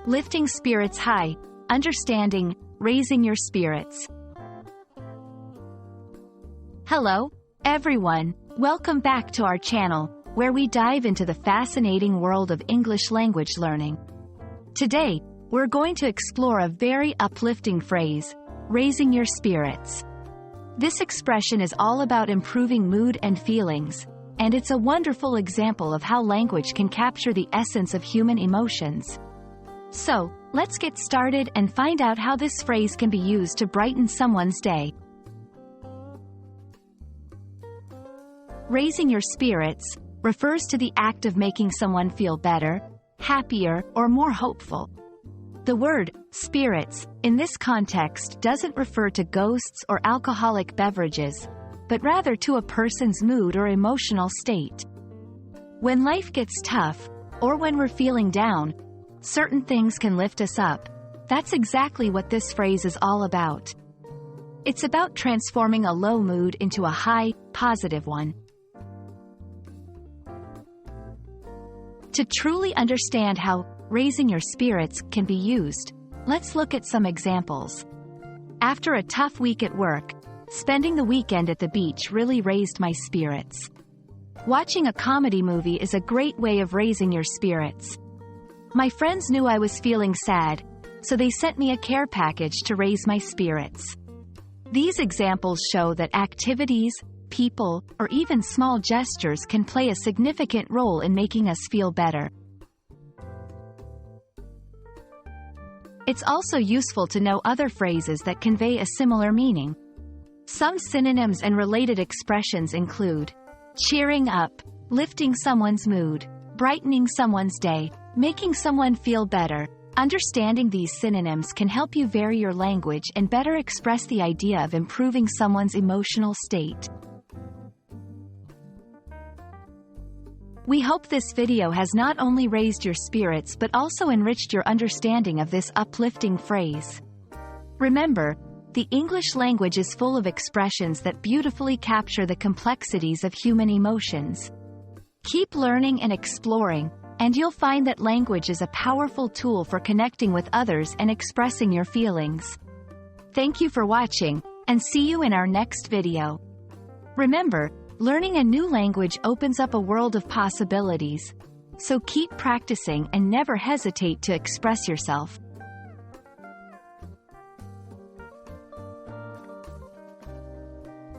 lifting spirits high, understanding, raising your spirits. Hello, everyone. Welcome back to our channel, where we dive into the fascinating world of English language learning. Today, we're going to explore a very uplifting phrase, raising your spirits. This expression is all about improving mood and feelings, and it's a wonderful example of how language can capture the essence of human emotions. So, let's get started and find out how this phrase can be used to brighten someone's day. Raising your spirits refers to the act of making someone feel better, happier, or more hopeful. The word spirits, in this context, doesn't refer to ghosts or alcoholic beverages, but rather to a person's mood or emotional state. When life gets tough, or when we're feeling down, certain things can lift us up. That's exactly what this phrase is all about. It's about transforming a low mood into a high, positive one. To truly understand how raising your spirits can be used, let's look at some examples. After a tough week at work, spending the weekend at the beach really raised my spirits. Watching a comedy movie is a great way of raising your spirits. My friends knew I was feeling sad, so they sent me a care package to raise my spirits. These examples show that activities, people, or even small gestures can play a significant role in making us feel better. It's also useful to know other phrases that convey a similar meaning. Some synonyms and related expressions include cheering up, lifting someone's mood, brightening someone's day, making someone feel better. Understanding these synonyms can help you vary your language and better express the idea of improving someone's emotional state. We hope this video has not only raised your spirits but also enriched your understanding of this uplifting phrase. Remember, the English language is full of expressions that beautifully capture the complexities of human emotions. Keep learning and exploring, and you'll find that language is a powerful tool for connecting with others and expressing your feelings. Thank you for watching, and see you in our next video. Remember, learning a new language opens up a world of possibilities, so keep practicing and never hesitate to express yourself.